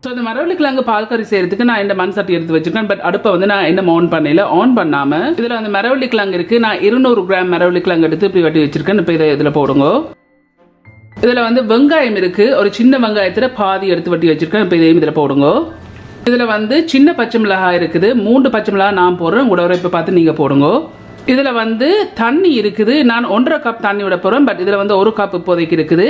So இந்த மரவள்ளி கிழங்கு பால் கறி செய்யறதுக்கு நான் இந்த மண் சட்டி எடுத்து வச்சிருக்கேன். பட் அடுப்பை வந்து நான் என்ன ஆன் பண்ணல. ஆன் பண்ணாம இதில் வந்து மரவள்ளி கிழங்கு இருக்கு. நான் 200 கிராம் மரவள்ளி கிழங்கு எடுத்து இப்படி வெட்டி வச்சிருக்கேன். இப்போ இதை இதில் போடுங்க. இதில் வந்து வெங்காயம் இருக்கு. ஒரு சின்ன வெங்காயத்தில் பாதி எடுத்து வெட்டி வச்சிருக்கேன். இப்போ இதையும் இதில் போடுங்க. இதில் வந்து சின்ன பச்சை மிளகாய் இருக்குது. 3 பச்சை மிளகாய் நான் போடுறேன். உங்களோட இப்போ பார்த்து நீங்கள் போடுங்க. இதில் வந்து தண்ணி இருக்குது. நான் 1.5 கப் தண்ணி விட போகிறேன். பட் இதில் வந்து 1 கப் இப்போதைக்கு இருக்குது.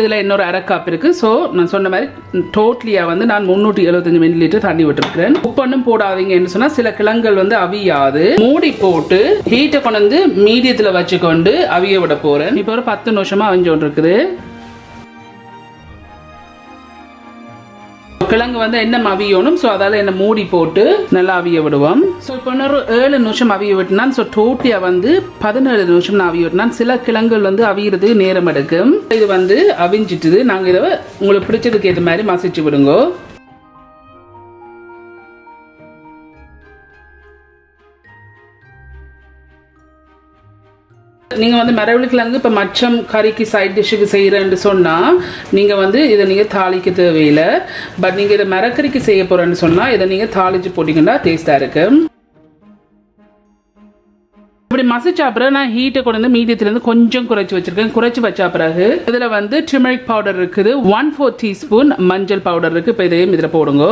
இதில் இன்னொரு 1/2 கப் இருக்கு. ஸோ நான் சொன்ன மாதிரி டோட்டலியாக வந்து நான் 375 மில்லி தண்ணி விட்டுருக்கிறேன். உப்பொன்னும் போடாதீங்கன்னு சொன்னால் சில கிழங்குகள் வந்து அவியாது. மூடி போட்டு ஹீட்டை கொண்டு வந்து மீடியத்தில் வச்சுக்கொண்டு அவிய விட போகிறேன். இப்போ ஒரு 10 நிமிஷமாக அவிஞ்சோன்னு இருக்குது. கிழங்கு வந்து என்ன அவியணும். ஸோ அதால என்ன மூடி போட்டு நல்லா அவிய விடுவோம். ஸோ இப்போ இன்னொரு 7 நிமிஷம் அவிய விட்டுனான். ஸோ டோட்டியா வந்து 17 நிமிஷம் நான் அவிய விட்டுனான். சில கிழங்குகள் வந்து அவியறது நேரம் எடுக்கும். இது வந்து அவிஞ்சிட்டுது. நாங்கள் இதை உங்களுக்கு பிடிச்சதுக்கு ஏற்ற மாதிரி மசிச்சு விடுங்க. நீங்கள் வந்து மரவள்ளி கிழங்கு இப்போ மச்சம் கறிக்கு சைட் டிஷ்ஷுக்கு செய்கிறேன்னு சொன்னால் நீங்கள் வந்து இதை நீங்கள் தாளிக்க தேவையில்லை. பட் நீங்கள் இதை மரக்கறிக்கு செய்ய போகிறேன்னு சொன்னால் இதை நீங்கள் தாளித்து போட்டிங்கன்னா டேஸ்ட்டாக இருக்கும். இப்படி மசிச்சா பிறகு நான் ஹீட்டை கொண்டு வந்து மீடியத்துலேருந்து கொஞ்சம் குறைச்சி வச்சுருக்கேன். குறைச்சி வச்சா பிறகு இதில் வந்து டர்மரிக் பவுடர் இருக்குது. 1/4 டீஸ்பூன் மஞ்சள் பவுடர் இருக்குது. இப்போ இதையும் இதில் போடுங்க.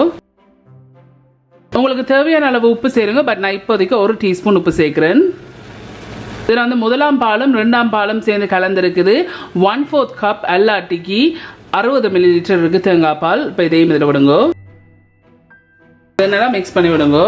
உங்களுக்கு தேவையான அளவு உப்பு சேருங்க. பட் நான் இப்போதைக்கு 1 டீஸ்பூன் உப்பு சேர்க்குறேன். இதில் வந்து 1ஆம் பாலும் 2ஆம் பாலும் சேர்ந்து கலந்துருக்குது. 1/4 கப் அல்லாட்டிக்கு 60 மில்லி லிட்டர் இருக்கு தேங்காய் பால். இப்போ இதையும் இதில் விடுங்க. இதனால மிக்ஸ் பண்ணி விடுங்க.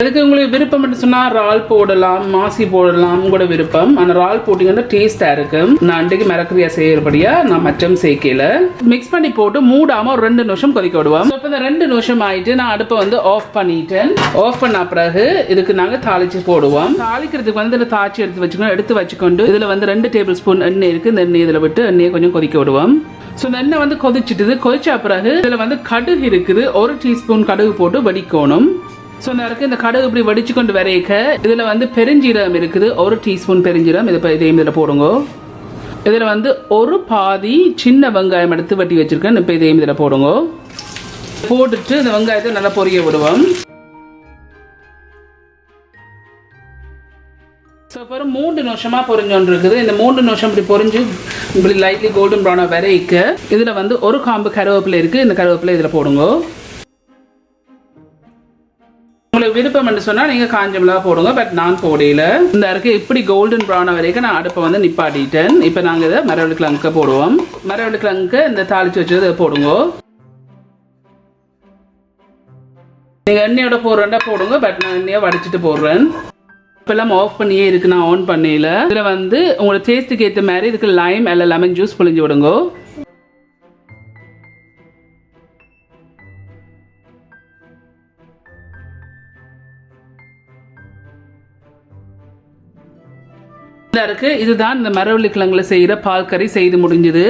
இதுக்கு உங்களுக்கு விருப்பம் மட்டும் சொன்னால் இறால் போடலாம், மாசி போடலாம், உங்களோட விருப்பம். ஆனால் இறால் போட்டிங்கன்னா டேஸ்ட்டாக இருக்கும். நான் அன்றைக்கு மரக்கறியா செய்யறபடியா நான் மச்சம் சேர்க்கல. மிக்ஸ் பண்ணி போட்டு மூடாமல் ஒரு 2 நிமிஷம் கொதிக்க விடுவோம். இப்போ இந்த 2 நிமிஷம் ஆயிட்டு நான் அடுப்பை வந்து ஆஃப் பண்ணிட்டேன். ஆஃப் பண்ண பிறகு இதுக்கு நாங்கள் தாளிச்சு போடுவோம். தாளிக்கிறதுக்கு வந்து இதில் தாச்சி எடுத்து வச்சுக்கொண்டு இதில் வந்து 2 டேபிள் ஸ்பூன் எண்ணெய் இருக்குது. இந்த எண்ணெய் இதில் விட்டு எண்ணெயை கொஞ்சம் கொதிக்க விடுவோம். ஸோ இந்த எண்ணெய் வந்து கொதிச்ச பிறகு இதில் வந்து கடுகு இருக்குது. 1 டீஸ்பூன் கடுகு போட்டு வடிக்கணும். ஸோ இந்த கடுகு இப்படி வடிச்சு கொண்டு வரைக்க இதில் வந்து பெருஞ்சீரகம் இருக்குது. 1 டீஸ்பூன் பெருஞ்சீரகம். இதையும் இதில் போடுங்க. இதில் வந்து ஒரு பாதி சின்ன வெங்காயம் எடுத்து வெட்டி வச்சிருக்கேன். இப்போ இதையும் இதில் போடுங்க. போட்டுட்டு இந்த வெங்காயத்தை நல்லா பொரிய விடுவோம். ஸோ இப்போ ஒரு 3 நிமிஷமாக பொரிஞ்சோன்னு இருக்குது. இந்த 3 நிமிஷம் இப்படி பொரிஞ்சு இப்படி லைட்லி கோல்டன் ப்ரௌனாக வரைக்க இதில் வந்து ஒரு காம்பு கருவேப்பிலை இருக்குது. இந்த கருவேப்பிலை இதில் போடுங்க. உங்களுக்கு விருப்பம் என்று சொன்னால் நீங்கள் காஞ்ச மிளகா போடுங்க. பட் நான் போடையில இந்த அருக்கு இப்படி கோல்டன் ப்ரௌன் வரைக்கும் நான் அடுப்பை வந்து நிப்பாட்டிட்டேன். இப்போ நாங்கள் இதை மரவள்ளி கிழங்கு போடுவோம். மரவள்ளி கிழங்கு இந்த தாளிச்சு வச்சது போடுங்க. நீங்கள் எண்ணெயோட போடுறேன்டா போடுங்க. பட் நான் எண்ணெயை வடிச்சிட்டு போடுறேன். இப்பெல்லாம் ஆஃப் பண்ணியே இருக்கு. நான் ஆன் பண்ணல. இதில் வந்து உங்களோட டேஸ்ட்டுக்கு ஏற்ற மாதிரி இதுக்கு லைம் அல்ல லெமன் ஜூஸ் புளிஞ்சு விடுங்க. இதுதான் இந்த மரவள்ளி கிழங்குல செய்யற பால் கறி செய்து முடிஞ்சது.